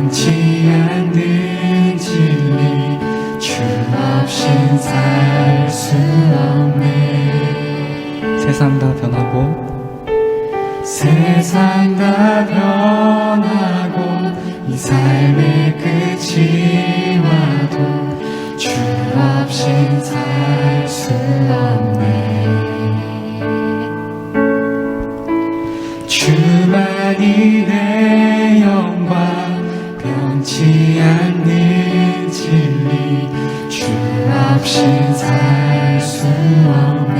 변치 않는 진리 주 없인 살 수 없네. 세상 다 변하고 세상 다 변하고 이 삶의 끝이 와도 주 없인 살 수 없네. 주만이 내 영광 변치 않는 진리 주 없인 살 수 없네.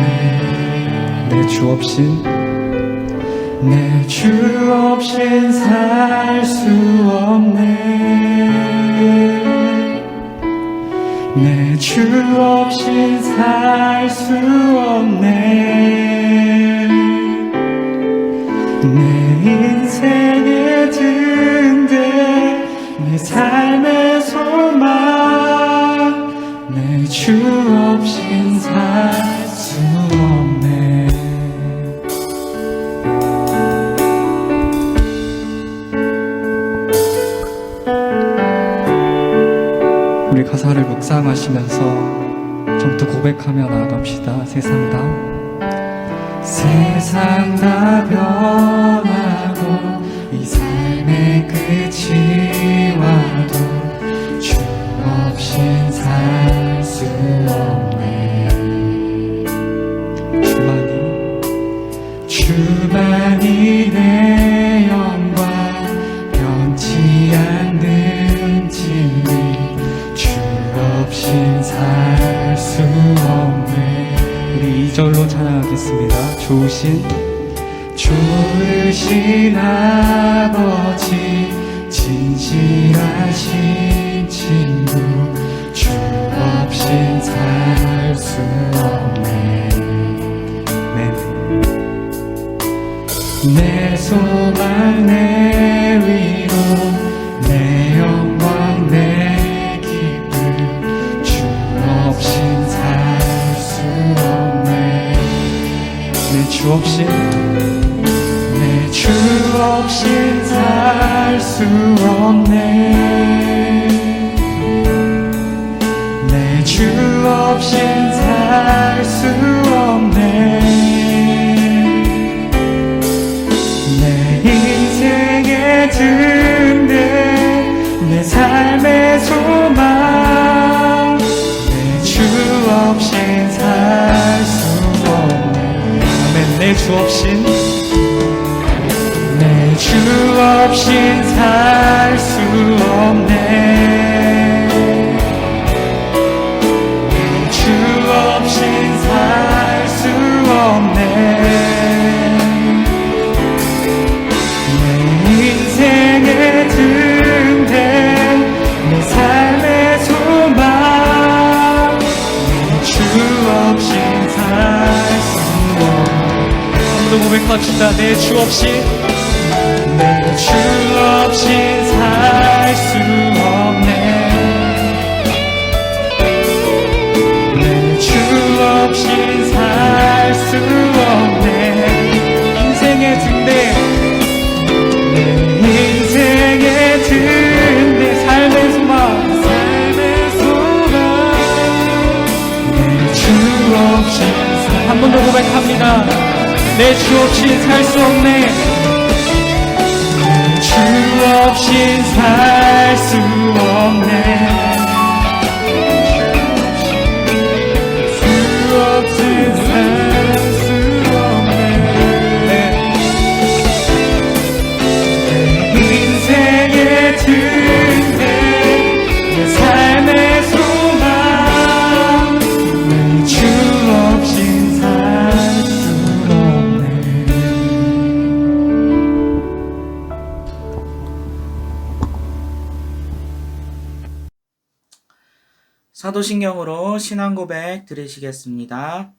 내 주 없인 내 주 없인 살 수 없네. 내 주 없인 살 수 없네. 내 인생의 등대 내 삶의 소망 내 주 없인 살 수 없네. 우리 가사를 묵상하시면서 좀 더 고백하며 나아갑시다. 세상 다 변하고 이 삶의 끝이 와도 주 없인 살 수 없네. 주만이 내 영광 변치 않는 진리 주 없인 살 수 없네. 우리 2절로 찬양하겠습니다. 좋으신 아버지 진실하신 친구 주 없인 살 수 없네. 내 소망 내 위로 내 영광 내 기쁨 주 없인 살 수 없네. 내 주 없인 살 수 없네. 내 주 없인 살 수 없네. 내 인생의 등대 내 삶의 소망 내 주 없인 살 수 없네. 아멘. 내 주 없인 살 수 없네. 내 주 없인 살 수 없네. 내 인생의 등대 내 삶의 소망 내 주 없인 살 수 없네. 한번더 고백합시다. 내 주 없인 살 수 없네. 내 주 없인 살 수 없네. 인생의 등대 내 인생의 등대 삶의 소망 내 주 없인 살 한 번 더 고백합니다. 내 주 없인 살 수 없네. 주 없인 살 수 없네. 주 없인 살 수 없네. 내 인생의 등대 내 삶의 소망 내 주 없인 살 수 없네. 사도신경으로 신앙고백 들으시겠습니다.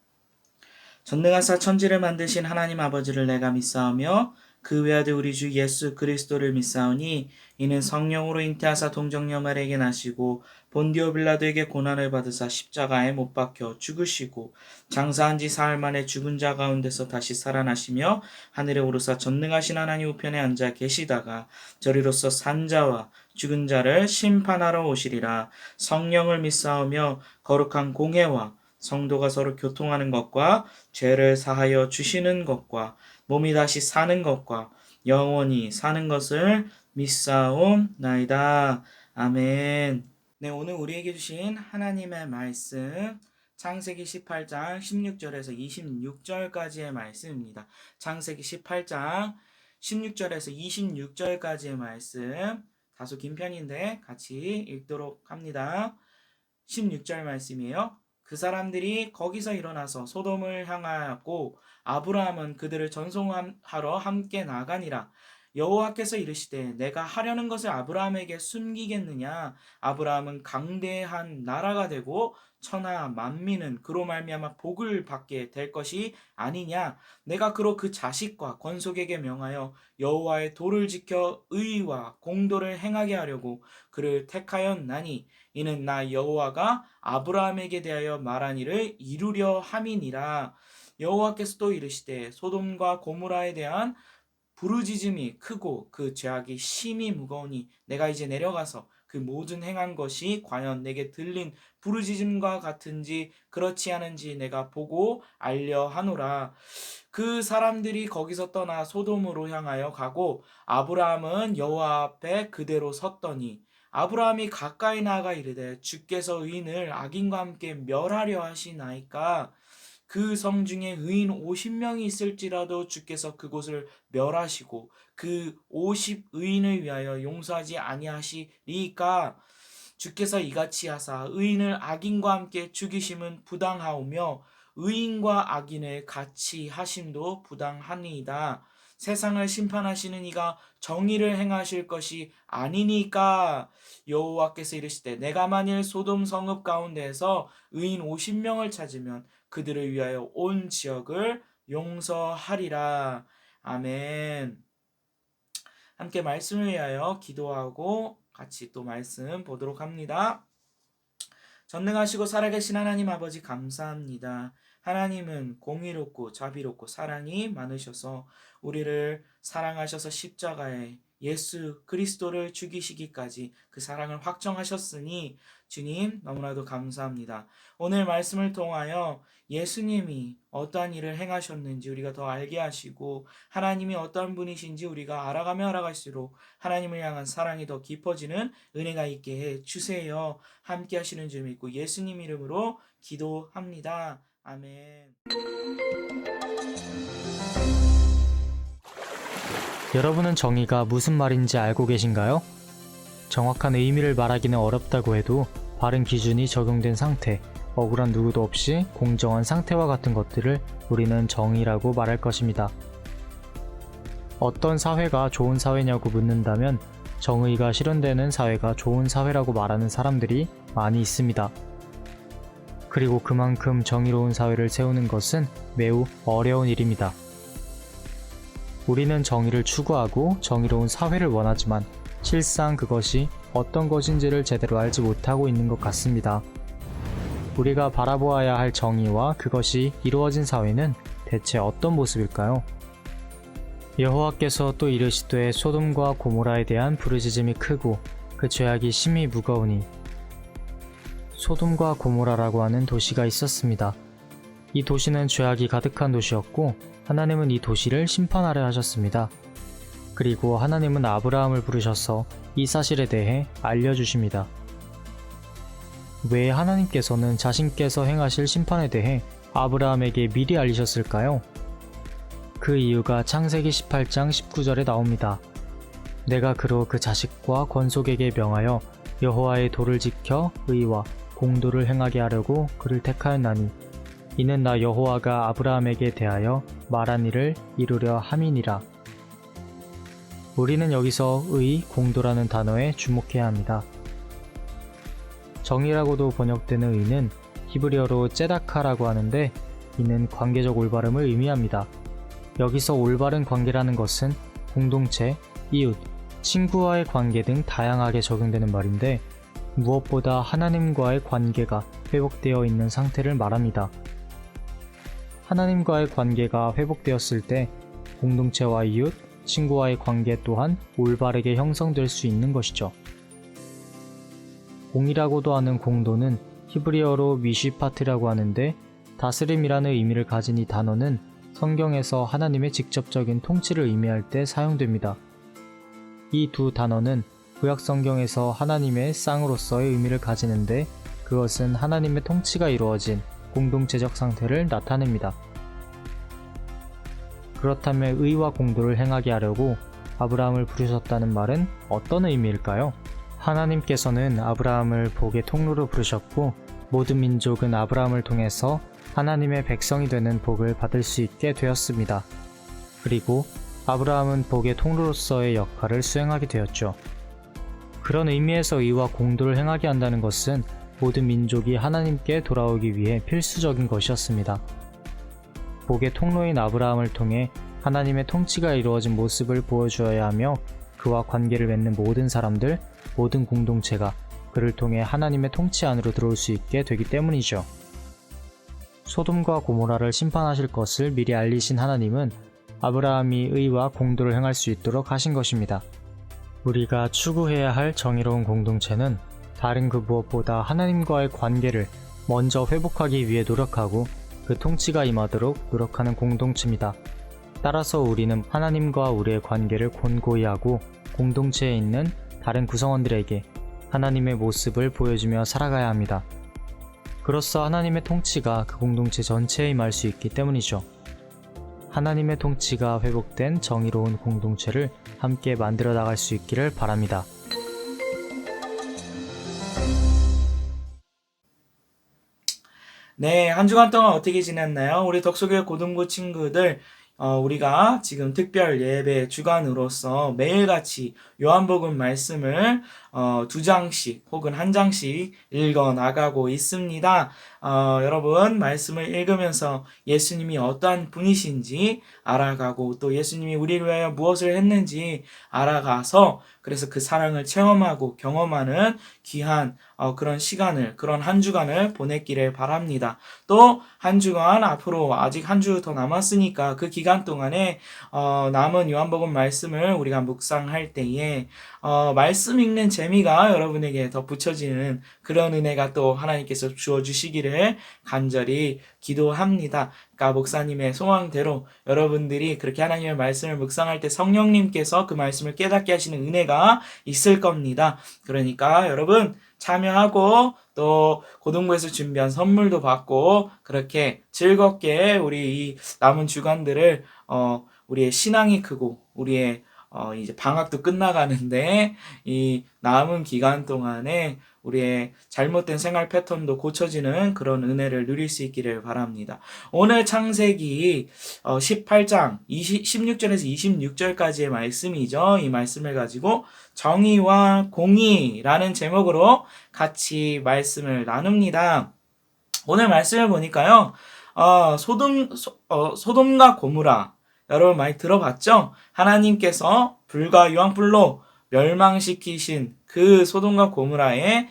전능하사 천지를 만드신 하나님 아버지를 내가 믿사오며 그 외아들 우리 주 예수 그리스도를 믿사오니 이는 성령으로 잉태하사 동정녀 마리아에게 나시고 본디오 빌라도에게 고난을 받으사 십자가에 못 박혀 죽으시고 장사한 지 사흘 만에 죽은 자 가운데서 다시 살아나시며 하늘에 오르사 전능하신 하나님 우편에 앉아 계시다가 저리로서 산자와 죽은 자를 심판하러 오시리라. 성령을 믿사오며 거룩한 공회와 성도가 서로 교통하는 것과 죄를 사하여 주시는 것과 몸이 다시 사는 것과 영원히 사는 것을 믿사옵나이다. 아멘. 네, 오늘 우리에게 주신 하나님의 말씀 창세기 18장 16절에서 26절까지의 말씀입니다. 창세기 18장 16절에서 26절까지의 말씀 다소 긴 편인데 같이 읽도록 합니다. 16절 말씀이에요. 그 사람들이 거기서 일어나서 소돔을 향하였고 아브라함은 그들을 전송하러 함께 나가니라. 여호와께서 이르시되 내가 하려는 것을 아브라함에게 숨기겠느냐. 아브라함은 강대한 나라가 되고 천하 만민은 그로 말미암아 복을 받게 될 것이 아니냐. 내가 그로 그 자식과 권속에게 명하여 여호와의 도를 지켜 의와 공도를 행하게 하려고 그를 택하였나니 이는 나 여호와가 아브라함에게 대하여 말한 일을 이루려 함이니라. 여호와께서 또 이르시되 소돔과 고모라에 대한 부르짖음이 크고 그 죄악이 심히 무거우니 내가 이제 내려가서 그 모든 행한 것이 과연 내게 들린 부르짖음과 같은지 그렇지 않은지 내가 보고 알려 하노라. 그 사람들이 거기서 떠나 소돔으로 향하여 가고 아브라함은 여호와 앞에 그대로 섰더니 아브라함이 가까이 나아가 이르되 주께서 의인을 악인과 함께 멸하려 하시나이까. 그 성 중에 의인 50명이 있을지라도 주께서 그곳을 멸하시고 그 50의인을 위하여 용서하지 아니하시리까. 주께서 이같이 하사 의인을 악인과 함께 죽이심은 부당하오며 의인과 악인을 같이 하심도 부당하니이다. 세상을 심판하시는 이가 정의를 행하실 것이 아니니까. 여호와께서 이르시되 내가 만일 소돔 성읍 가운데에서 의인 50명을 찾으면 그들을 위하여 온 지역을 용서하리라. 아멘. 함께 말씀을 위하여 기도하고 같이 또 말씀 보도록 합니다. 전능하시고 살아계신 하나님 아버지 감사합니다. 하나님은 공의롭고 자비롭고 사랑이 많으셔서 우리를 사랑하셔서 십자가에 예수 그리스도를 죽이시기까지 그 사랑을 확정하셨으니 주님 너무나도 감사합니다. 오늘 말씀을 통하여 예수님이 어떠한 일을 행하셨는지 우리가 더 알게 하시고 하나님이 어떠한 분이신지 우리가 알아가며 알아갈수록 하나님을 향한 사랑이 더 깊어지는 은혜가 있게 해 주세요. 함께 하시는 줄 믿고 예수님 이름으로 기도합니다. 아멘. 여러분은 정의가 무슨 말인지 알고 계신가요? 정확한 의미를 말하기는 어렵다고 해도 바른 기준이 적용된 상태, 억울한 누구도 없이 공정한 상태와 같은 것들을 우리는 정의라고 말할 것입니다. 어떤 사회가 좋은 사회냐고 묻는다면 정의가 실현되는 사회가 좋은 사회라고 말하는 사람들이 많이 있습니다. 그리고 그만큼 정의로운 사회를 세우는 것은 매우 어려운 일입니다. 우리는 정의를 추구하고 정의로운 사회를 원하지만 실상 그것이 어떤 것인지를 제대로 알지 못하고 있는 것 같습니다. 우리가 바라보아야 할 정의와 그것이 이루어진 사회는 대체 어떤 모습일까요? 여호와께서 또 이르시되 소돔과 고모라에 대한 부르짖음이 크고 그 죄악이 심히 무거우니. 소돔과 고모라라고 하는 도시가 있었습니다. 이 도시는 죄악이 가득한 도시였고 하나님은 이 도시를 심판하려 하셨습니다. 그리고 하나님은 아브라함을 부르셔서 이 사실에 대해 알려주십니다. 왜 하나님께서는 자신께서 행하실 심판에 대해 아브라함에게 미리 알리셨을까요? 그 이유가 창세기 18장 19절에 나옵니다. 내가 그로 그 자식과 권속에게 명하여 여호와의 도를 지켜 의와 공도를 행하게 하려고 그를 택하였나니 이는 나 여호와가 아브라함에게 대하여 말한 일을 이루려 함이니라. 우리는 여기서 의, 공도라는 단어에 주목해야 합니다. 정의라고도 번역되는 의는 히브리어로 ጼ다카라고 하는데 이는 관계적 올바름을 의미합니다. 여기서 올바른 관계라는 것은 공동체, 이웃, 친구와의 관계 등 다양하게 적용되는 말인데 무엇보다 하나님과의 관계가 회복되어 있는 상태를 말합니다. 하나님과의 관계가 회복되었을 때 공동체와 이웃, 친구와의 관계 또한 올바르게 형성될 수 있는 것이죠. 공이라고도 하는 공도는 히브리어로 미시파트라고 하는데 다스림이라는 의미를 가진 이 단어는 성경에서 하나님의 직접적인 통치를 의미할 때 사용됩니다. 이 두 단어는 구약 성경에서 하나님의 쌍으로서의 의미를 가지는데 그것은 하나님의 통치가 이루어진 공동체적 상태를 나타냅니다. 그렇다면 의와 공도를 행하게 하려고 아브라함을 부르셨다는 말은 어떤 의미일까요? 하나님께서는 아브라함을 복의 통로로 부르셨고 모든 민족은 아브라함을 통해서 하나님의 백성이 되는 복을 받을 수 있게 되었습니다. 그리고 아브라함은 복의 통로로서의 역할을 수행하게 되었죠. 그런 의미에서 의와 공도를 행하게 한다는 것은 모든 민족이 하나님께 돌아오기 위해 필수적인 것이었습니다. 복의 통로인 아브라함을 통해 하나님의 통치가 이루어진 모습을 보여주어야 하며 그와 관계를 맺는 모든 사람들, 모든 공동체가 그를 통해 하나님의 통치 안으로 들어올 수 있게 되기 때문이죠. 소돔과 고모라를 심판하실 것을 미리 알리신 하나님은 아브라함이 의와 공도를 행할 수 있도록 하신 것입니다. 우리가 추구해야 할 정의로운 공동체는 다른 그 무엇보다 하나님과의 관계를 먼저 회복하기 위해 노력하고 그 통치가 임하도록 노력하는 공동체입니다. 따라서 우리는 하나님과 우리의 관계를 곤고히 하고 공동체에 있는 다른 구성원들에게 하나님의 모습을 보여주며 살아가야 합니다. 그로써 하나님의 통치가 그 공동체 전체에 임할 수 있기 때문이죠. 하나님의 통치가 회복된 정의로운 공동체를 함께 만들어 나갈 수 있기를 바랍니다. 네, 한 주간 동안 어떻게 지냈나요? 우리 덕소교회 고등부 친구들, 우리가 지금 특별 예배 주간으로서 매일같이 요한복음 말씀을 2장씩 혹은 1장씩 읽어 나가고 있습니다. 여러분 말씀을 읽으면서 예수님이 어떠한 분이신지 알아가고 또 예수님이 우리를 위하여 무엇을 했는지 알아가서 그래서 그 사랑을 체험하고 경험하는 귀한 그런 시간을, 그런 한 주간을 보냈기를 바랍니다. 또 한 주간 앞으로 아직 한 주 더 남았으니까 그 기간 동안에 남은 요한복음 말씀을 우리가 묵상할 때에 말씀 읽는 재미가 여러분에게 더 붙여지는 그런 은혜가 또 하나님께서 주어주시기를 간절히 기도합니다. 그러니까 목사님의 소망대로 여러분들이 그렇게 하나님의 말씀을 묵상할 때 성령님께서 그 말씀을 깨닫게 하시는 은혜가 있을 겁니다. 그러니까 여러분 참여하고 또 고등부에서 준비한 선물도 받고 그렇게 즐겁게 우리 이 남은 주간들을 우리의 신앙이 크고 우리의 이제 방학도 끝나가는데 이 남은 기간 동안에 우리의 잘못된 생활 패턴도 고쳐지는 그런 은혜를 누릴 수 있기를 바랍니다. 오늘 창세기 18장 16절에서 26절까지의 말씀이죠. 이 말씀을 가지고 정의와 공의라는 제목으로 같이 말씀을 나눕니다. 오늘 말씀을 보니까요. 소돔과 고모라 여러분 많이 들어봤죠? 하나님께서 불과 유황불로 멸망시키신 그 소돔과 고모라의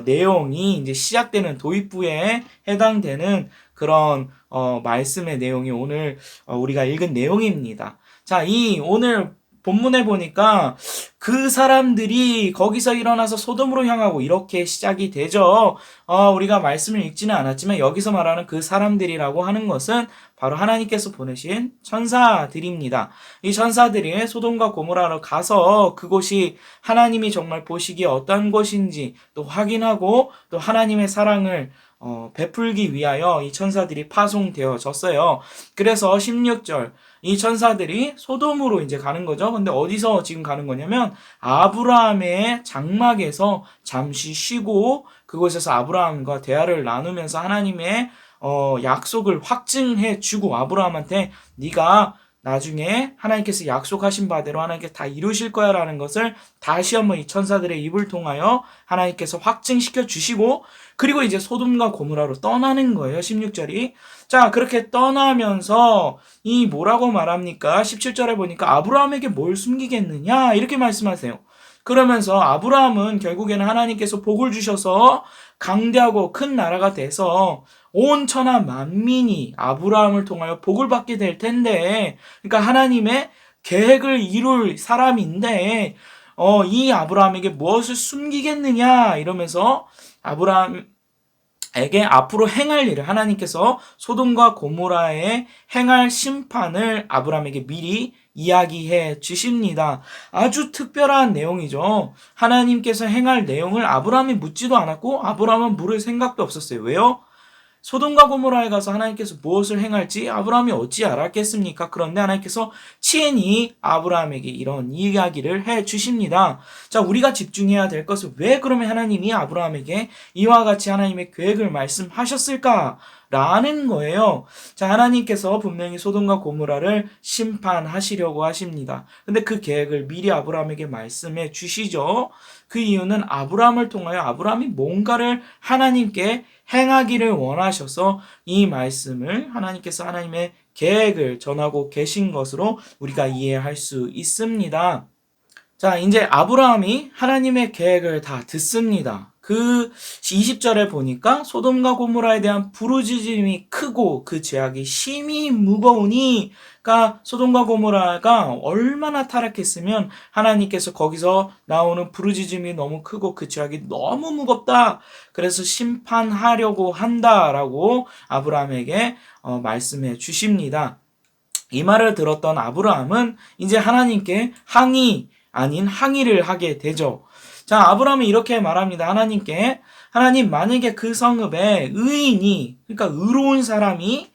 내용이 이제 시작되는 도입부에 해당되는 그런 말씀의 내용이 오늘 우리가 읽은 내용입니다. 자, 이 오늘 본문에 보니까 그 사람들이 거기서 일어나서 소돔으로 향하고 이렇게 시작이 되죠. 우리가 말씀을 읽지는 않았지만 여기서 말하는 그 사람들이라고 하는 것은 바로 하나님께서 보내신 천사들입니다. 이 천사들이 소돔과 고모라로 가서 그곳이 하나님이 정말 보시기에 어떤 곳인지 또 확인하고 또 하나님의 사랑을 베풀기 위하여 이 천사들이 파송되어졌어요. 그래서 16절 이 천사들이 소돔으로 이제 가는 거죠. 근데 어디서 지금 가는 거냐면 아브라함의 장막에서 잠시 쉬고 그곳에서 아브라함과 대화를 나누면서 하나님의 약속을 확증해 주고 아브라함한테 네가 나중에 하나님께서 약속하신 바대로 하나님께서 다 이루실 거야 라는 것을 다시 한번 이 천사들의 입을 통하여 하나님께서 확증시켜 주시고, 그리고 이제 소돔과 고모라로 떠나는 거예요. 16절이. 자, 그렇게 떠나면서 이 뭐라고 말합니까? 17절에 보니까 아브라함에게 뭘 숨기겠느냐 이렇게 말씀하세요. 그러면서 아브라함은 결국에는 하나님께서 복을 주셔서 강대하고 큰 나라가 돼서 온 천하 만민이 아브라함을 통하여 복을 받게 될 텐데, 그러니까 하나님의 계획을 이룰 사람인데 이 아브라함에게 무엇을 숨기겠느냐 이러면서 아브라함에게 앞으로 행할 일을, 하나님께서 소돔과 고모라에 행할 심판을 아브라함에게 미리 이야기해 주십니다. 아주 특별한 내용이죠. 하나님께서 행할 내용을 아브라함이 묻지도 않았고 아브라함은 물을 생각도 없었어요. 왜요? 소돔과 고모라에 가서 하나님께서 무엇을 행할지 아브라함이 어찌 알았겠습니까? 그런데 하나님께서 친히 아브라함에게 이런 이야기를 해 주십니다. 자, 우리가 집중해야 될 것은 왜 그러면 하나님이 아브라함에게 이와 같이 하나님의 계획을 말씀하셨을까? 라는 거예요. 자, 하나님께서 분명히 소돔과 고모라를 심판하시려고 하십니다. 근데 그 계획을 미리 아브라함에게 말씀해 주시죠. 그 이유는 아브라함을 통하여 아브라함이 뭔가를 하나님께 행하기를 원하셔서 이 말씀을 하나님께서 하나님의 계획을 전하고 계신 것으로 우리가 이해할 수 있습니다. 자, 이제 아브라함이 하나님의 계획을 다 듣습니다. 그 20절에 보니까 소돔과 고모라에 대한 부르짖음이 크고 그 죄악이 심히 무거우니, 그러니까 소돔과 고모라가 얼마나 타락했으면 하나님께서 거기서 나오는 부르짖음이 너무 크고 그 죄악이 너무 무겁다, 그래서 심판하려고 한다라고 아브라함에게 말씀해 주십니다. 이 말을 들었던 아브라함은 이제 하나님께 항의 아닌 항의를 하게 되죠. 자, 아브라함이 이렇게 말합니다. 하나님께, 하나님, 만약에 그 성읍에 의인이, 그러니까 의로운 사람이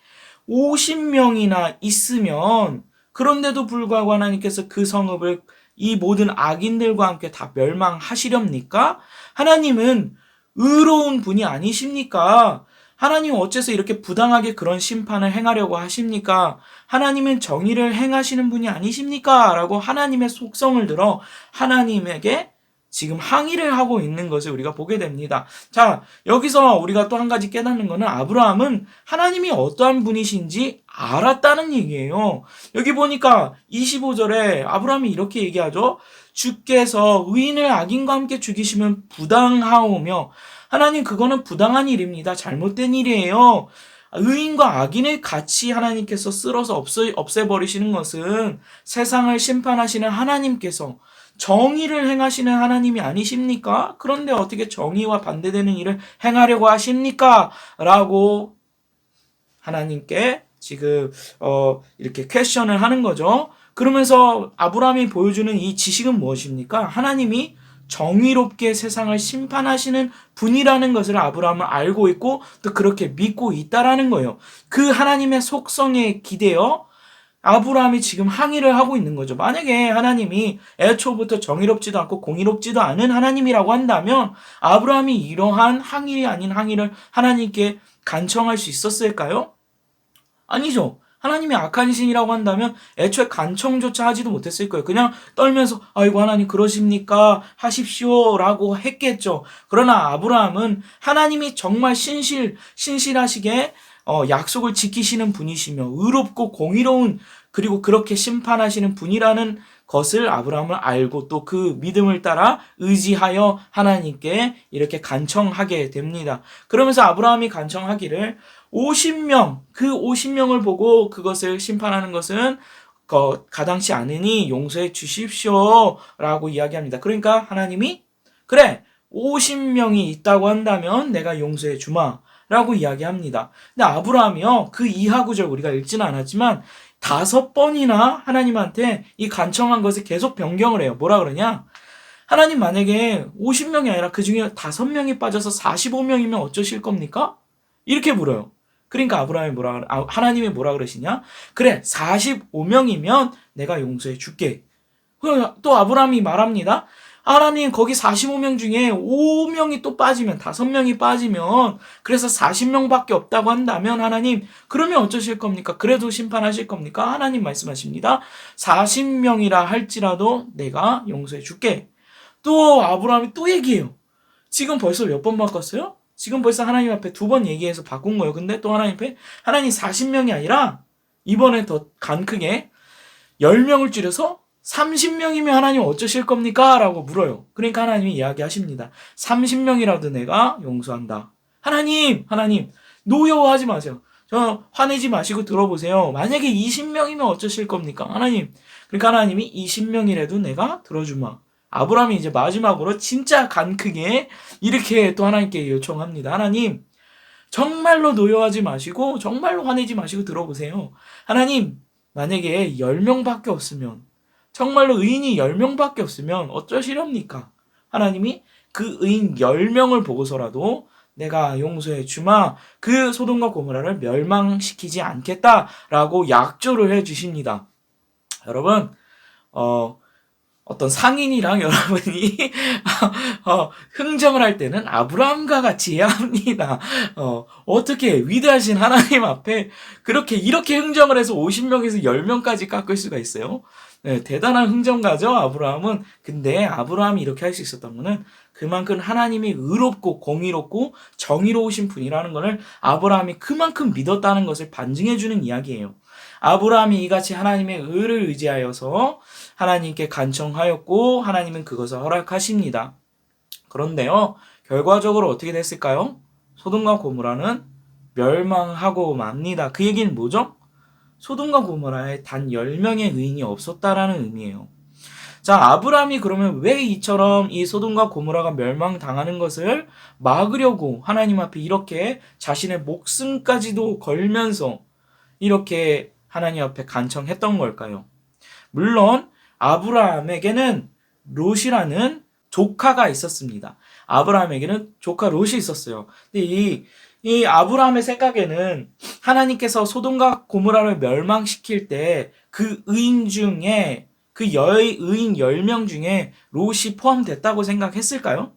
50명이나 있으면, 그런데도 불구하고 하나님께서 그 성읍을 이 모든 악인들과 함께 다 멸망하시렵니까? 하나님은 의로운 분이 아니십니까? 하나님 어째서 이렇게 부당하게 그런 심판을 행하려고 하십니까? 하나님은 정의를 행하시는 분이 아니십니까? 라고 하나님의 속성을 들어 하나님에게 지금 항의를 하고 있는 것을 우리가 보게 됩니다. 자, 여기서 우리가 또 한 가지 깨닫는 것은 아브라함은 하나님이 어떠한 분이신지 알았다는 얘기예요. 여기 보니까 25절에 아브라함이 이렇게 얘기하죠. 주께서 의인을 악인과 함께 죽이시면 부당하오며, 하나님, 그거는 부당한 일입니다. 잘못된 일이에요. 의인과 악인을 같이 하나님께서 쓸어서 없애버리시는 것은 세상을 심판하시는 하나님께서 정의를 행하시는 하나님이 아니십니까? 그런데 어떻게 정의와 반대되는 일을 행하려고 하십니까? 라고 하나님께 지금 이렇게 퀘션을 하는 거죠. 그러면서 아브라함이 보여주는 이 지식은 무엇입니까? 하나님이 정의롭게 세상을 심판하시는 분이라는 것을 아브라함은 알고 있고 또 그렇게 믿고 있다라는 거예요. 그 하나님의 속성에 기대어 아브라함이 지금 항의를 하고 있는 거죠. 만약에 하나님이 애초부터 정의롭지도 않고 공의롭지도 않은 하나님이라고 한다면 아브라함이 이러한 항의 아닌 항의를 하나님께 간청할 수 있었을까요? 아니죠. 하나님이 악한 신이라고 한다면 애초에 간청조차 하지도 못했을 거예요. 그냥 떨면서 아이고 하나님 그러십니까? 하십시오 라고 했겠죠. 그러나 아브라함은 하나님이 정말 신실하시게 약속을 지키시는 분이시며 의롭고 공의로운, 그리고 그렇게 심판하시는 분이라는 것을 아브라함을 알고 또 그 믿음을 따라 의지하여 하나님께 이렇게 간청하게 됩니다. 그러면서 아브라함이 간청하기를 50명, 그 50명을 보고 그것을 심판하는 것은 가당치 않으니 용서해 주십시오 라고 이야기합니다. 그러니까 하나님이 그래 50명이 있다고 한다면 내가 용서해 주마 라고 이야기합니다. 근데 아브라함이요, 그 이하 구절 우리가 읽지는 않았지만 5번이나 하나님한테 이 간청한 것을 계속 변경을 해요. 뭐라 그러냐? 하나님, 만약에 50명이 아니라 그 중에 5명이 빠져서 45명이면 어쩌실 겁니까? 이렇게 물어요. 그러니까 하나님이 뭐라 그러시냐? 그래, 45명이면 내가 용서해 줄게. 또 아브라함이 말합니다. 하나님 거기 45명 중에 5명이 또 빠지면 5명이 빠지면 그래서 40명밖에 없다고 한다면 하나님 그러면 어쩌실 겁니까? 그래도 심판하실 겁니까? 하나님 말씀하십니다. 40명이라 할지라도 내가 용서해 줄게. 또 아브라함이 또 얘기해요. 지금 벌써 몇 번 바꿨어요? 지금 벌써 하나님 앞에 2번 얘기해서 바꾼 거예요. 근데 또 하나님 앞에 하나님 40명이 아니라 이번에 더 간 크게 10명을 줄여서 30명이면 하나님 어쩌실 겁니까? 라고 물어요. 그러니까 하나님이 이야기하십니다. 30명이라도 내가 용서한다. 하나님 노여워하지 마세요. 저 화내지 마시고 들어보세요. 만약에 20명이면 어쩌실 겁니까? 하나님. 그러니까 하나님이 20명이라도 내가 들어주마. 아브라함이 이제 마지막으로 진짜 간 크게 이렇게 또 하나님께 요청합니다. 하나님, 정말로 노여워하지 마시고 정말로 화내지 마시고 들어보세요. 하나님, 만약에 10명밖에 없으면 정말로 의인이 10명밖에 없으면 어쩌시렵니까? 하나님이 그 의인 10명을 보고서라도 내가 용서해 주마. 그 소돔과 고모라를 멸망시키지 않겠다라고 약조를 해 주십니다. 여러분, 어떤 상인이랑 여러분이 흥정을 할 때는 아브라함과 같이 해야 합니다. 어떻게 위대하신 하나님 앞에 이렇게 흥정을 해서 50명에서 10명까지 깎을 수가 있어요? 네, 대단한 흥정가죠, 아브라함은. 근데 아브라함이 이렇게 할 수 있었던 거는 그만큼 하나님이 의롭고 공의롭고 정의로우신 분이라는 것을 아브라함이 그만큼 믿었다는 것을 반증해주는 이야기예요. 아브라함이 이같이 하나님의 의를 의지하여서 하나님께 간청하였고 하나님은 그것을 허락하십니다. 그런데요, 결과적으로 어떻게 됐을까요? 소돔과 고모라는 멸망하고 맙니다. 그 얘기는 뭐죠? 소돔과 고모라에 단 10명의 의인이 없었다라는 의미예요. 자, 아브라함이 그러면 왜 이처럼 이 소돔과 고모라가 멸망당하는 것을 막으려고 하나님 앞에 이렇게 자신의 목숨까지도 걸면서 이렇게 하나님 앞에 간청했던 걸까요? 물론 아브라함에게는 롯이라는 조카가 있었습니다. 아브라함에게는 조카 롯이 있었어요. 근데 이 아브라함의 생각에는 하나님께서 소돔과 고모라를 멸망시킬 때 그 의인 중에 그 의인 10명 중에 롯이 포함됐다고 생각했을까요?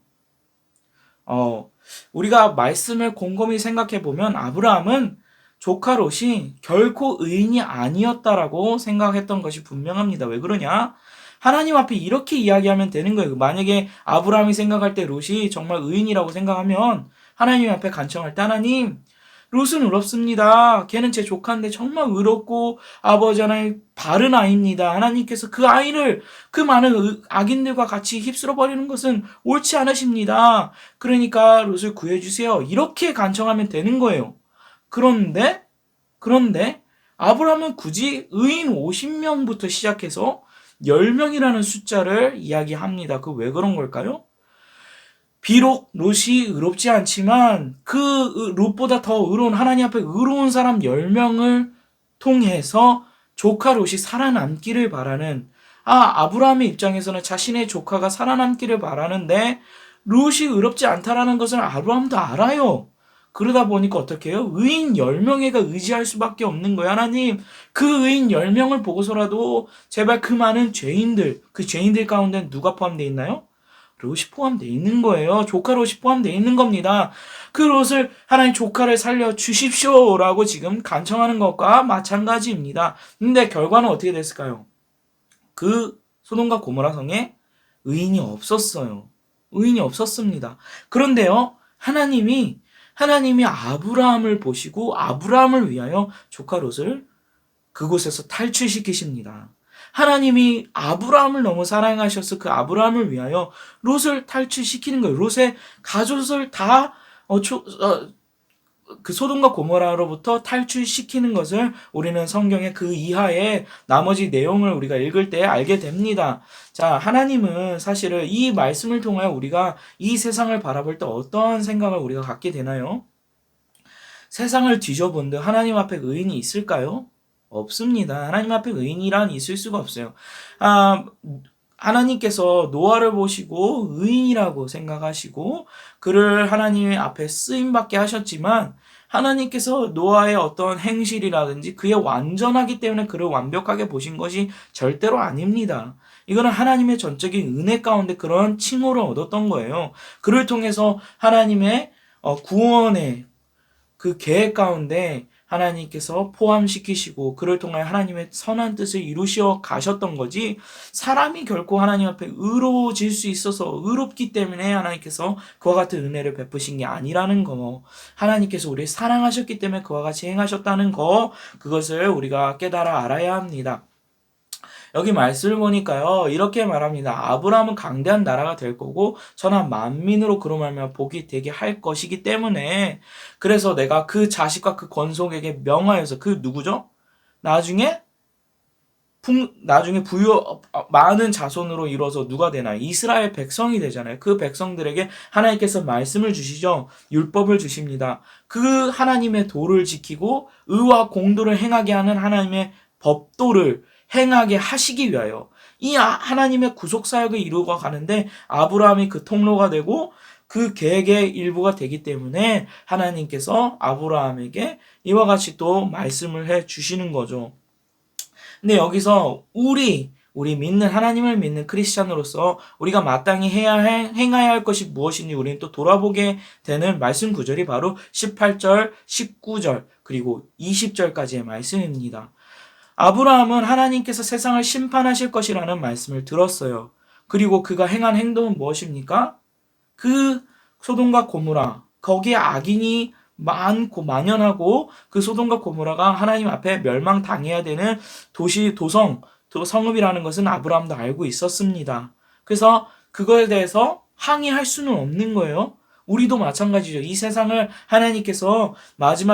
우리가 말씀을 곰곰이 생각해 보면 아브라함은 조카 롯이 결코 의인이 아니었다라고 생각했던 것이 분명합니다. 왜 그러냐? 하나님 앞에 이렇게 이야기하면 되는 거예요. 만약에 아브라함이 생각할 때 롯이 정말 의인이라고 생각하면 하나님 앞에 간청할 때 하나님, 롯은 의롭습니다. 걔는 제 조카인데 정말 의롭고 아버지 하나님 바른 아이입니다. 하나님께서 그 아이를 그 많은 악인들과 같이 휩쓸어 버리는 것은 옳지 않으십니다. 그러니까 롯을 구해주세요. 이렇게 간청하면 되는 거예요. 그런데 아브라함은 굳이 의인 50명부터 시작해서 10명이라는 숫자를 이야기합니다. 그 왜 그런 걸까요? 비록 롯이 의롭지 않지만 그 롯보다 더 의로운 하나님 앞에 의로운 사람 10명을 통해서 조카 롯이 살아남기를 바라는 아브라함의 입장에서는 자신의 조카가 살아남기를 바라는데 롯이 의롭지 않다라는 것을 아브라함도 알아요. 그러다 보니까 어떻게 해요? 의인 10명에가 의지할 수밖에 없는 거예요. 하나님, 그 의인 10명을 보고서라도 제발 그 많은 죄인들, 그 죄인들 가운데 누가 포함되어 있나요? 롯이 포함되어 있는 거예요. 조카 롯이 포함되어 있는 겁니다. 그 롯을 하나님 조카를 살려주십시오라고 지금 간청하는 것과 마찬가지입니다. 근데 결과는 어떻게 됐을까요? 그 소돔과 고모라 성에 의인이 없었어요. 의인이 없었습니다. 그런데요, 하나님이 아브라함을 보시고 아브라함을 위하여 조카 롯을 그곳에서 탈출시키십니다. 하나님이 아브라함을 너무 사랑하셔서 그 아브라함을 위하여 롯을 탈출시키는 거예요. 롯의 가족을 다 그 소돔과 고모라로부터 탈출시키는 것을 우리는 성경의 그 이하의 나머지 내용을 우리가 읽을 때 알게 됩니다. 자, 하나님은 사실은 이 말씀을 통하여 우리가 이 세상을 바라볼 때 어떠한 생각을 우리가 갖게 되나요? 세상을 뒤져본들 하나님 앞에 의인이 있을까요? 없습니다. 하나님 앞에 의인이란 있을 수가 없어요. 하나님께서 노아를 보시고 의인이라고 생각하시고 그를 하나님의 앞에 쓰임받게 하셨지만 하나님께서 노아의 어떤 행실이라든지 그의 완전하기 때문에 그를 완벽하게 보신 것이 절대로 아닙니다. 이거는 하나님의 전적인 은혜 가운데 그런 칭호를 얻었던 거예요. 그를 통해서 하나님의 구원의 그 계획 가운데 하나님께서 포함시키시고 그를 통하여 하나님의 선한 뜻을 이루시어 가셨던 거지, 사람이 결코 하나님 앞에 의로워질 수 있어서 의롭기 때문에 하나님께서 그와 같은 은혜를 베푸신 게 아니라는 거, 하나님께서 우리를 사랑하셨기 때문에 그와 같이 행하셨다는 거, 그것을 우리가 깨달아 알아야 합니다. 여기 말씀을 보니까요, 이렇게 말합니다. 아브라함은 강대한 나라가 될 거고 천한 만민으로 그로 말미암아 복이 되게 할 것이기 때문에, 그래서 내가 그 자식과 그 건속에게 명하여서, 그 누구죠? 나중에 많은 자손으로 이루어서 누가 되나요? 이스라엘 백성이 되잖아요. 그 백성들에게 하나님께서 말씀을 주시죠. 율법을 주십니다. 그 하나님의 도를 지키고 의와 공도를 행하게 하는 하나님의 법도를 행하게 하시기 위하여 이 하나님의 구속사역을 이루어 가는데 아브라함이 그 통로가 되고 그 계획의 일부가 되기 때문에 하나님께서 아브라함에게 이와 같이 또 말씀을 해 주시는 거죠. 근데 여기서 우리 믿는, 하나님을 믿는 크리스찬으로서 우리가 마땅히 행해야 할 것이 무엇인지 우리는 또 돌아보게 되는 말씀 구절이 바로 18절, 19절, 그리고 20절까지의 말씀입니다. 아브라함은 하나님께서 세상을 심판하실 것이라는 말씀을 들었어요. 그리고 그가 행한 행동은 무엇입니까? 그 소돔과 고모라, 거기에 악인이 많고 만연하고 그 소돔과 고모라가 하나님 앞에 멸망당해야 되는 성읍이라는 것은 아브라함도 알고 있었습니다. 그래서 그거에 대해서 항의할 수는 없는 거예요. 우리도 마찬가지죠. 이 세상을 하나님께서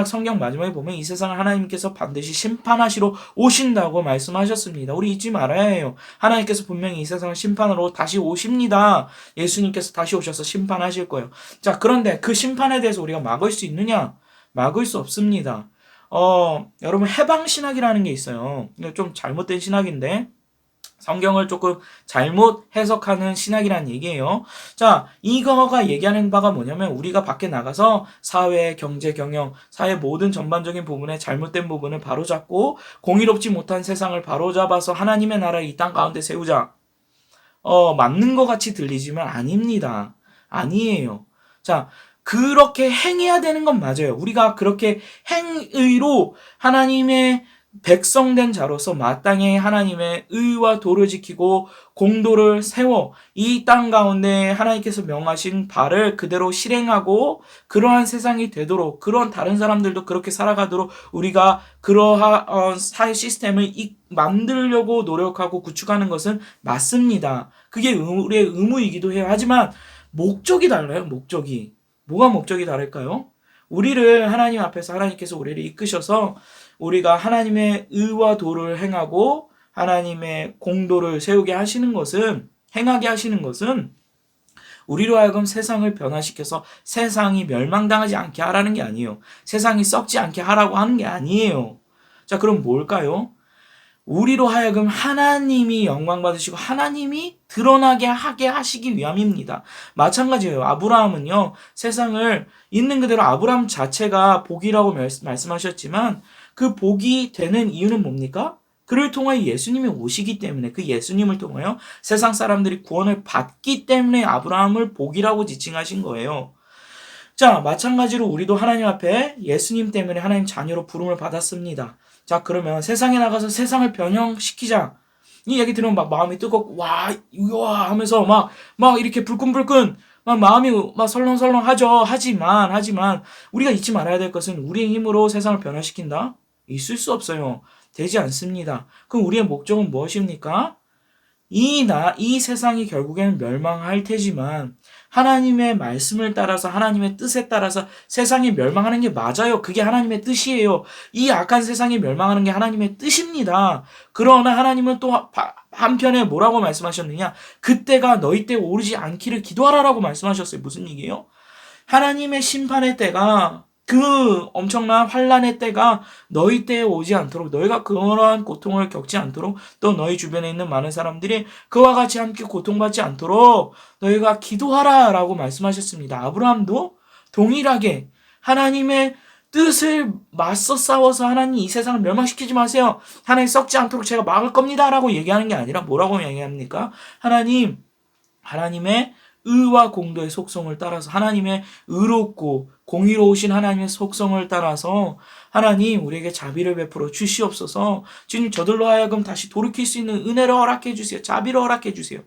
성경 마지막에 보면 이 세상을 하나님께서 반드시 심판하시러 오신다고 말씀하셨습니다. 우리 잊지 말아야 해요. 하나님께서 분명히 이 세상을 심판하러 다시 오십니다. 예수님께서 다시 오셔서 심판하실 거예요. 자, 그런데 그 심판에 대해서 우리가 막을 수 있느냐? 막을 수 없습니다. 여러분, 해방신학이라는 게 있어요. 좀 잘못된 신학인데, 성경을 조금 잘못 해석하는 신학이라는 얘기예요. 자, 이거가 얘기하는 바가 뭐냐면, 우리가 밖에 나가서 사회, 경제, 경영, 사회 모든 전반적인 부분에 잘못된 부분을 바로잡고 공의롭지 못한 세상을 바로잡아서 하나님의 나라를 이 땅 가운데 세우자. 맞는 것 같이 들리지만 아닙니다. 아니에요. 자, 그렇게 행해야 되는 건 맞아요. 우리가 그렇게 행의로 하나님의 백성된 자로서 마땅히 하나님의 의와 도를 지키고 공도를 세워 이 땅 가운데 하나님께서 명하신 바를 그대로 실행하고 그러한 세상이 되도록, 그런 다른 사람들도 그렇게 살아가도록 우리가 그러한 사회 시스템을 만들려고 노력하고 구축하는 것은 맞습니다. 그게 우리의 의무이기도 해요. 하지만 목적이 달라요. 목적이. 뭐가 목적이 다를까요? 우리를 하나님 앞에서 하나님께서 우리를 이끄셔서 우리가 하나님의 의와 도를 행하고 하나님의 공도를 세우게 하시는 것은, 행하게 하시는 것은 우리로 하여금 세상을 변화시켜서 세상이 멸망당하지 않게 하라는 게 아니에요. 세상이 썩지 않게 하라고 하는 게 아니에요. 자, 그럼 뭘까요? 우리로 하여금 하나님이 영광 받으시고 하나님이 드러나게 하게 하시기 위함입니다. 마찬가지예요. 아브라함은요, 세상을 있는 그대로 아브라함 자체가 복이라고 말씀하셨지만 그 복이 되는 이유는 뭡니까? 그를 통하여 예수님이 오시기 때문에, 그 예수님을 통하여 세상 사람들이 구원을 받기 때문에 아브라함을 복이라고 지칭하신 거예요. 자, 마찬가지로 우리도 하나님 앞에 예수님 때문에 하나님 자녀로 부름을 받았습니다. 자, 그러면 세상에 나가서 세상을 변형시키자. 이 얘기 들으면 막 마음이 뜨겁고, 와 하면서 막 이렇게 불끈불끈, 마음이 설렁설렁 하죠. 하지만, 우리가 잊지 말아야 될 것은 우리의 힘으로 세상을 변화시킨다? 있을 수 없어요. 되지 않습니다. 그럼 우리의 목적은 무엇입니까? 이 세상이 결국에는 멸망할 테지만 하나님의 말씀을 따라서 하나님의 뜻에 따라서 세상이 멸망하는 게 맞아요. 그게 하나님의 뜻이에요. 이 악한 세상이 멸망하는 게 하나님의 뜻입니다. 그러나 하나님은 또 한편에 뭐라고 말씀하셨느냐? 그때가 너희 때 오르지 않기를 기도하라라고 말씀하셨어요. 무슨 얘기예요? 하나님의 심판의 때가, 그 엄청난 환란의 때가 너희 때에 오지 않도록, 너희가 그러한 고통을 겪지 않도록, 또 너희 주변에 있는 많은 사람들이 그와 같이 함께 고통받지 않도록 너희가 기도하라 라고 말씀하셨습니다. 아브라함도 동일하게 하나님의 뜻을 맞서 싸워서 하나님 이 세상을 멸망시키지 마세요. 하나님 썩지 않도록 제가 막을 겁니다. 라고 얘기하는 게 아니라 뭐라고 얘기합니까? 하나님의 의와 공도의 속성을 따라서 하나님의 의롭고 공의로우신 하나님의 속성을 따라서 하나님 우리에게 자비를 베풀어 주시옵소서. 주님 저들로 하여금 다시 돌이킬 수 있는 은혜를 허락해 주세요. 자비를 허락해 주세요.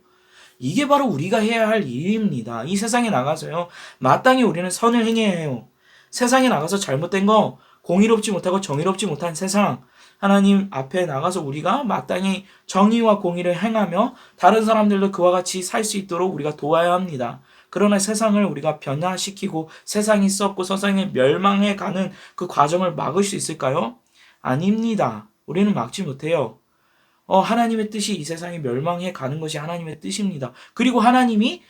이게 바로 우리가 해야 할 일입니다. 이 세상에 나가서요. 마땅히 우리는 선을 행해야 해요. 세상에 나가서 잘못된 거 공의롭지 못하고 정의롭지 못한 세상 하나님 앞에 나가서 우리가 마땅히 정의와 공의를 행하며 다른 사람들도 그와 같이 살 수 있도록 우리가 도와야 합니다. 그러나 세상을 우리가 변화시키고 세상이 썩고 세상이 멸망해 가는 그 과정을 막을 수 있을까요? 아닙니다. 우리는 막지 못해요. 하나님의 뜻이 이 세상이 멸망해 가는 것이 하나님의 뜻입니다. 그리고 하나님이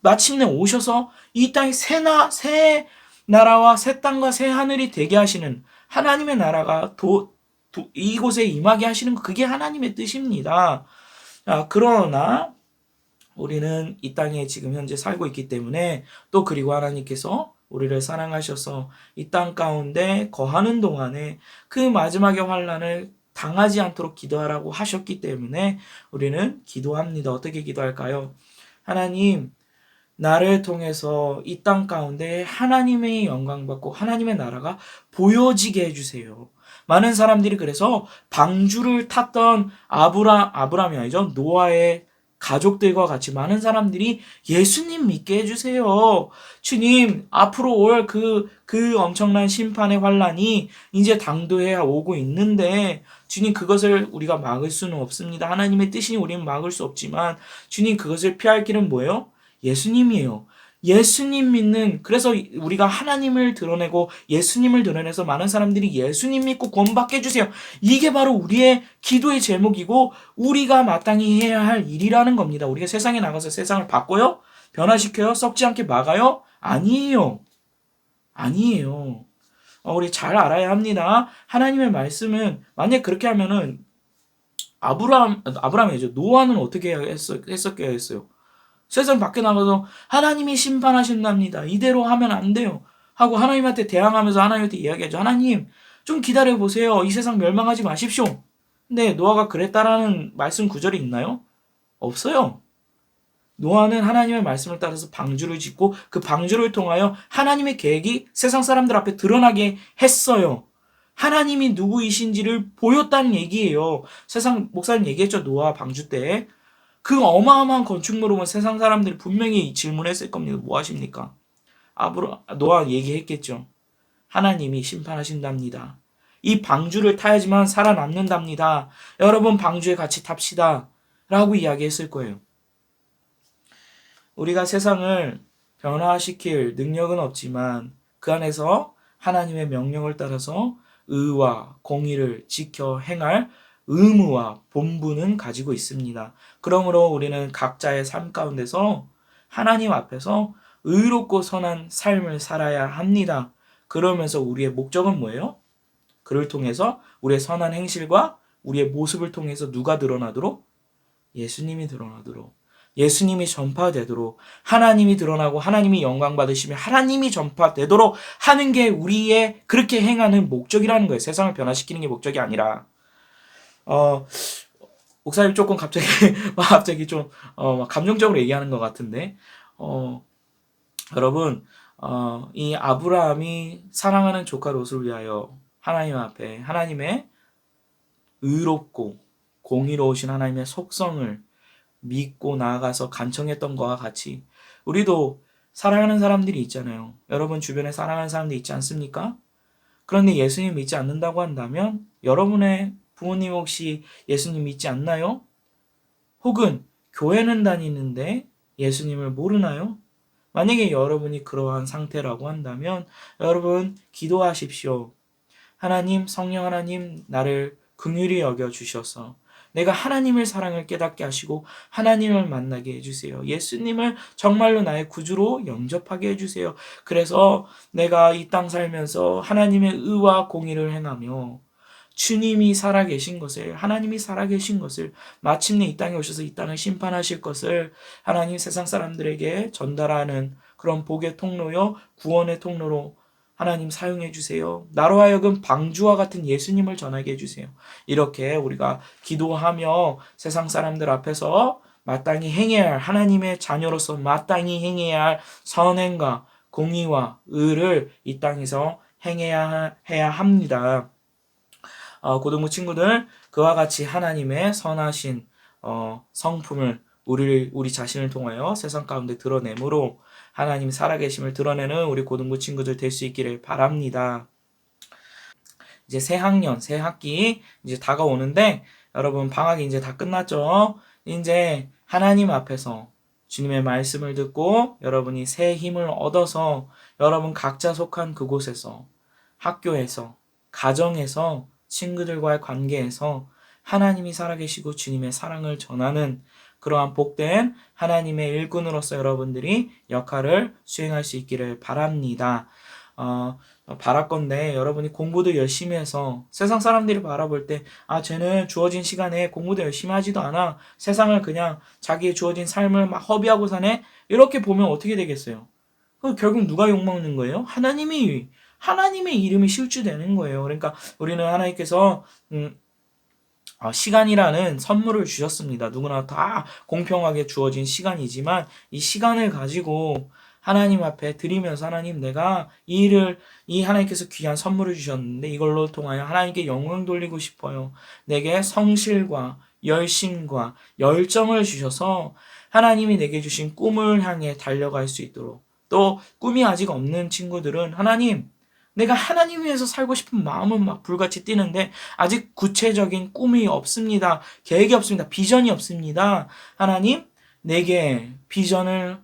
마침내 오셔서 이 땅에 새 나라와 새 땅과 새 하늘이 되게 하시는 하나님의 나라가 이곳에 임하게 하시는 그게 하나님의 뜻입니다. 그러나 우리는 이 땅에 지금 현재 살고 있기 때문에 또 그리고 하나님께서 우리를 사랑하셔서 이 땅 가운데 거하는 동안에 그 마지막의 환난을 당하지 않도록 기도하라고 하셨기 때문에 우리는 기도합니다. 어떻게 기도할까요? 하나님, 나를 통해서 이 땅 가운데 하나님의 영광 받고 하나님의 나라가 보여지게 해주세요. 많은 사람들이 그래서 방주를 탔던 아브람이 아니죠. 노아의 가족들과 같이 많은 사람들이 예수님 믿게 해주세요. 주님, 앞으로 올 그 엄청난 심판의 환란이 이제 당도해 오고 있는데 주님 그것을 우리가 막을 수는 없습니다. 하나님의 뜻이 우리는 막을 수 없지만 주님 그것을 피할 길은 뭐예요? 예수님이에요. 예수님 믿는 그래서 우리가 하나님을 드러내고 예수님을 드러내서 많은 사람들이 예수님 믿고 구원받게 해주세요. 이게 바로 우리의 기도의 제목이고 우리가 마땅히 해야 할 일이라는 겁니다. 우리가 세상에 나가서 세상을 바꿔요? 변화시켜요? 썩지 않게 막아요? 아니에요. 우리 잘 알아야 합니다. 하나님의 말씀은 만약 그렇게 하면은 아브라함이죠. 노아는 어떻게 했었게 했어요? 세상 밖에 나가서 하나님이 심판하신답니다. 이대로 하면 안 돼요. 하고 하나님한테 대항하면서 하나님한테 이야기하죠. 하나님 좀 기다려보세요. 이 세상 멸망하지 마십시오. 근데 노아가 그랬다라는 말씀 구절이 있나요? 없어요. 노아는 하나님의 말씀을 따라서 방주를 짓고 그 방주를 통하여 하나님의 계획이 세상 사람들 앞에 드러나게 했어요. 하나님이 누구이신지를 보였다는 얘기예요. 세상 목사님 얘기했죠. 노아 방주 때. 그 어마어마한 건축물을 본 세상 사람들이 분명히 질문했을 겁니다. 뭐 하십니까? 노아 얘기했겠죠. 하나님이 심판하신답니다. 이 방주를 타야지만 살아남는답니다. 여러분 방주에 같이 탑시다. 라고 이야기했을 거예요. 우리가 세상을 변화시킬 능력은 없지만 그 안에서 하나님의 명령을 따라서 의와 공의를 지켜 행할 의무와 본분은 가지고 있습니다. 그러므로 우리는 각자의 삶 가운데서 하나님 앞에서 의롭고 선한 삶을 살아야 합니다. 그러면서 우리의 목적은 뭐예요? 그를 통해서 우리의 선한 행실과 우리의 모습을 통해서 누가 드러나도록? 예수님이 드러나도록. 예수님이 전파되도록 하나님이 드러나고 하나님이 영광 받으시며 하나님이 전파되도록 하는 게 우리의 그렇게 행하는 목적이라는 거예요. 세상을 변화시키는 게 목적이 아니라. 목사님 조금 갑자기 좀 감정적으로 얘기하는 것 같은데 여러분 이 아브라함이 사랑하는 조카 롯을 위하여 하나님 앞에 하나님의 의롭고 공의로우신 하나님의 속성을 믿고 나아가서 간청했던 것과 같이 우리도 사랑하는 사람들이 있잖아요. 여러분 주변에 사랑하는 사람들이 있지 않습니까? 그런데 예수님 믿지 않는다고 한다면 여러분의 부모님 혹시 예수님 믿지 않나요? 혹은 교회는 다니는데 예수님을 모르나요? 만약에 여러분이 그러한 상태라고 한다면 여러분 기도하십시오. 하나님, 성령 하나님 나를 긍휼히 여겨 주셔서 내가 하나님의 사랑을 깨닫게 하시고 하나님을 만나게 해주세요. 예수님을 정말로 나의 구주로 영접하게 해주세요. 그래서 내가 이 땅 살면서 하나님의 의와 공의를 행하며 주님이 살아계신 것을 하나님이 살아계신 것을 마침내 이 땅에 오셔서 이 땅을 심판하실 것을 하나님 세상 사람들에게 전달하는 그런 복의 통로요 구원의 통로로 하나님 사용해 주세요. 나로 하여금 방주와 같은 예수님을 전하게 해주세요. 이렇게 우리가 기도하며 세상 사람들 앞에서 마땅히 행해야 할, 하나님의 자녀로서 마땅히 행해야 할 선행과 공의와 의를 이 땅에서 해야 합니다. 고등부 친구들, 그와 같이 하나님의 선하신 성품을 우리 자신을 통하여 세상 가운데 드러내므로 하나님 살아계심을 드러내는 우리 고등부 친구들 될 수 있기를 바랍니다. 이제 새 학년, 새 학기 이제 다가오는데 여러분 방학이 이제 다 끝났죠? 이제 하나님 앞에서 주님의 말씀을 듣고 여러분이 새 힘을 얻어서 여러분 각자 속한 그곳에서 학교에서 가정에서 친구들과의 관계에서 하나님이 살아계시고 주님의 사랑을 전하는 그러한 복된 하나님의 일꾼으로서 여러분들이 역할을 수행할 수 있기를 바랍니다. 바랄건대 여러분이 공부도 열심히 해서 세상 사람들이 바라볼 때 쟤는 주어진 시간에 공부도 열심히 하지도 않아. 세상을 그냥 자기의 주어진 삶을 막 허비하고 사네. 이렇게 보면 어떻게 되겠어요? 결국 누가 욕먹는 거예요? 하나님의 이름이 실추되는 거예요. 그러니까 우리는 하나님께서 시간이라는 선물을 주셨습니다. 누구나 다 공평하게 주어진 시간이지만 이 시간을 가지고 하나님 앞에 드리면서 하나님 내가 이 하나님께서 귀한 선물을 주셨는데 이걸로 통하여 하나님께 영광 돌리고 싶어요. 내게 성실과 열심과 열정을 주셔서 하나님이 내게 주신 꿈을 향해 달려갈 수 있도록 또 꿈이 아직 없는 친구들은 하나님 내가 하나님 위해서 살고 싶은 마음은 막 불같이 뛰는데 아직 구체적인 꿈이 없습니다. 계획이 없습니다. 비전이 없습니다. 하나님 내게 비전을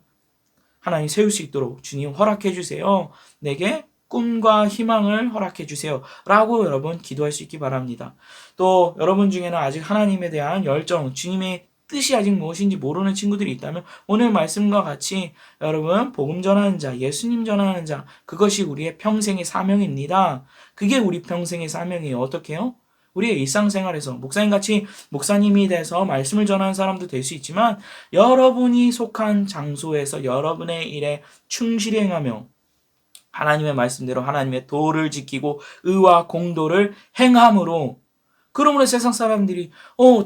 하나님 세울 수 있도록 주님 허락해 주세요. 내게 꿈과 희망을 허락해 주세요. 라고 여러분 기도할 수 있기 바랍니다. 또 여러분 중에는 아직 하나님에 대한 열정, 주님의 뜻이 아직 무엇인지 모르는 친구들이 있다면 오늘 말씀과 같이 여러분 복음 전하는 자, 예수님 전하는 자 그것이 우리의 평생의 사명입니다. 그게 우리 평생의 사명이에요. 어떻게 해요? 우리의 일상생활에서 목사님같이 목사님이 돼서 말씀을 전하는 사람도 될 수 있지만 여러분이 속한 장소에서 여러분의 일에 충실히 행하며 하나님의 말씀대로 하나님의 도를 지키고 의와 공도를 행함으로 그러므로 세상 사람들이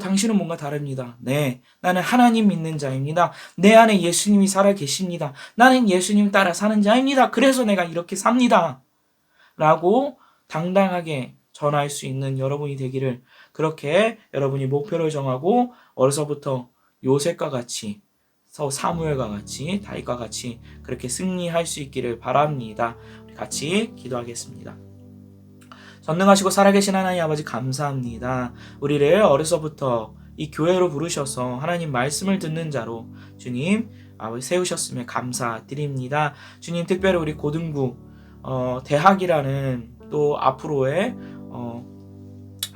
당신은 뭔가 다릅니다. 네, 나는 하나님 믿는 자입니다. 내 안에 예수님이 살아 계십니다. 나는 예수님 따라 사는 자입니다. 그래서 내가 이렇게 삽니다. 라고 당당하게 전할 수 있는 여러분이 되기를 그렇게 여러분이 목표를 정하고 어려서부터 요셉과 같이 사무엘과 같이 다윗과 같이 그렇게 승리할 수 있기를 바랍니다. 우리 같이 기도하겠습니다. 전능하시고 살아계신 하나님 아버지 감사합니다. 우리를 어려서부터 이 교회로 부르셔서 하나님 말씀을 듣는 자로 주님 아버지 세우셨음에 감사드립니다. 주님 특별히 우리 고등부 대학이라는 또 앞으로의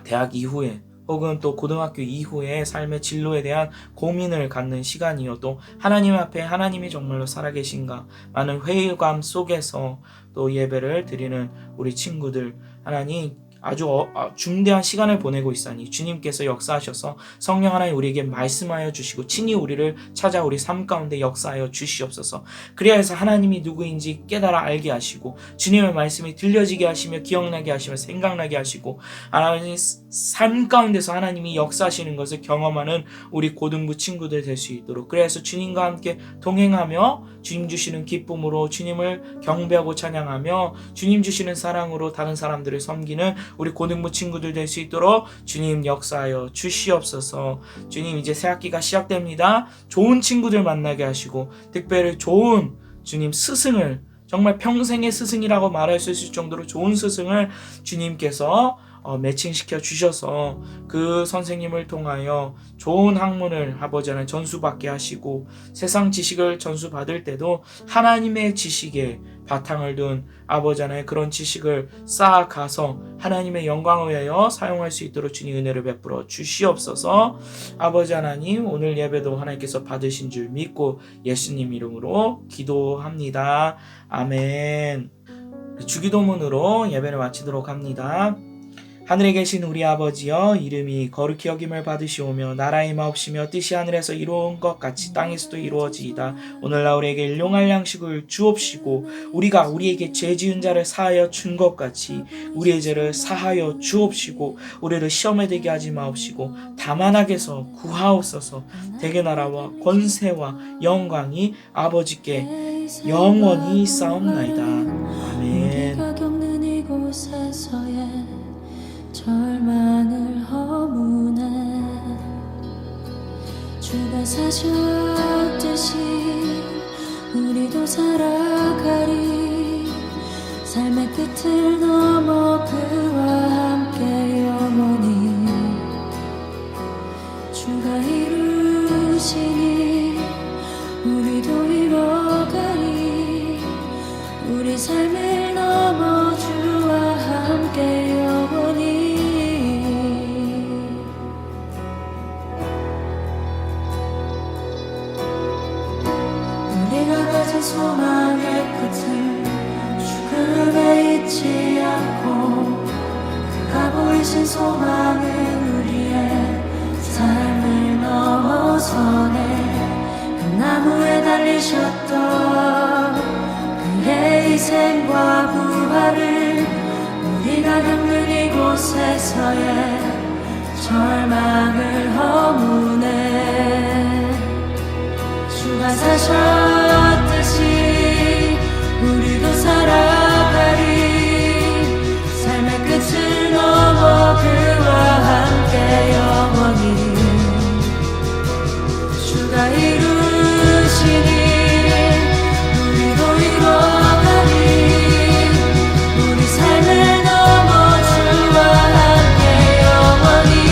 대학 이후에 혹은 또 고등학교 이후의 삶의 진로에 대한 고민을 갖는 시간이요. 또 하나님 앞에 하나님이 정말로 살아계신가 많은 회의감 속에서 또 예배를 드리는 우리 친구들 하나님 아주 중대한 시간을 보내고 있사니 주님께서 역사하셔서 성령 하나님 우리에게 말씀하여 주시고 친히 우리를 찾아 우리 삶 가운데 역사하여 주시옵소서. 그래야 해서 하나님이 누구인지 깨달아 알게 하시고 주님의 말씀이 들려지게 하시며 기억나게 하시며 생각나게 하시고 하나님 삶 가운데서 하나님이 역사하시는 것을 경험하는 우리 고등부 친구들 될 수 있도록 그래서 주님과 함께 동행하며 주님 주시는 기쁨으로 주님을 경배하고 찬양하며 주님 주시는 사랑으로 다른 사람들을 섬기는 우리 고등부 친구들 될 수 있도록 주님 역사하여 주시옵소서. 주님 이제 새학기가 시작됩니다. 좋은 친구들 만나게 하시고 특별히 좋은 주님 스승을 정말 평생의 스승이라고 말할 수 있을 정도로 좋은 스승을 주님께서 매칭시켜 주셔서 그 선생님을 통하여 좋은 학문을 아버지 하나님 전수받게 하시고 세상 지식을 전수받을 때도 하나님의 지식에 바탕을 둔 아버지 하나님 그런 지식을 쌓아가서 하나님의 영광을 위하여 사용할 수 있도록 주님 은혜를 베풀어 주시옵소서. 아버지 하나님 오늘 예배도 하나님께서 받으신 줄 믿고 예수님 이름으로 기도합니다. 아멘. 주기도문으로 예배를 마치도록 합니다. 하늘에 계신 우리 아버지여, 이름이 거룩히 여김을 받으시오며 나라의 마옵시며 뜻이 하늘에서 이루어진 것 같이 땅에서도 이루어지이다. 오늘날 우리에게 일용할 양식을 주옵시고 우리가 우리에게 죄 지은 자를 사하여 준 것 같이 우리의 죄를 사하여 주옵시고 우리를 시험에 들게 하지 마옵시고 다만 악에서 구하옵소서. 대개 나라와 권세와 영광이 아버지께 영원히 있사옵나이다. 아멘. 우리가 겪는 이곳에서의 절망을 허무네. 주가 사셨듯이 우리도 살아가리. 삶의 끝을 넘어 그와 함께 영원히 주가 이루시니 우리도 이뤄가리. 우리 삶을 넘어 주와 함께 영원히. 우리가 가진 소망의 끝을 죽음에 잊지 않고 그가 보이신 소망은 우리의 삶을 넘어서네. 그 나무에 달리셨던 그의 희생과 부활을 우리가 겪는 이곳에서의 절망을 허무네. 주가 사셨듯이 우리도 살아가리. 삶의 끝을 넘어 그와 함께 영원히 주가 이루시니 우리도 이뤄가리. 우리 삶을 넘어 주와 함께 영원히.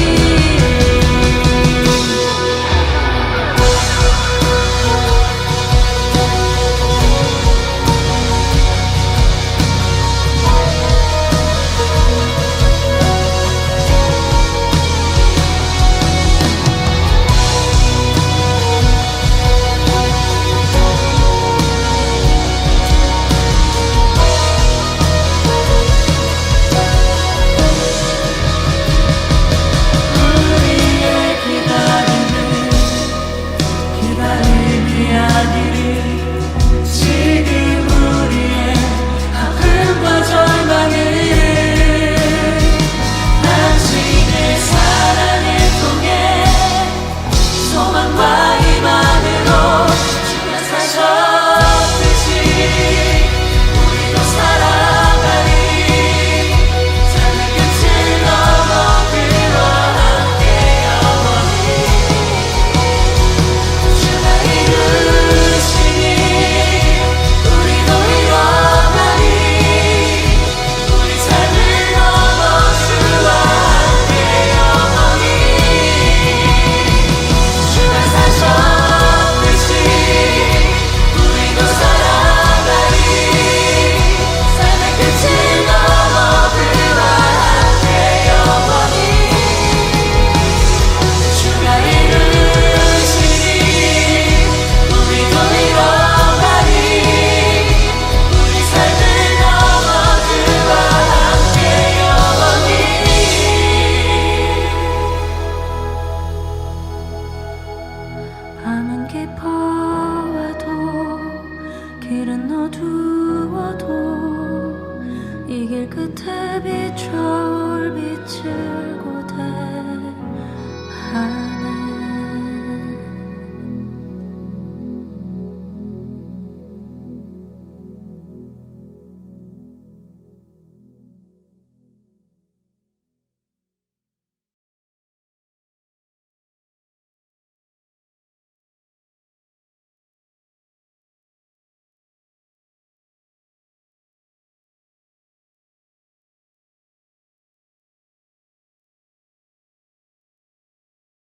밤은 깊어와도 길은 어두워도 이 길 끝에 비춰올 빛을 고대하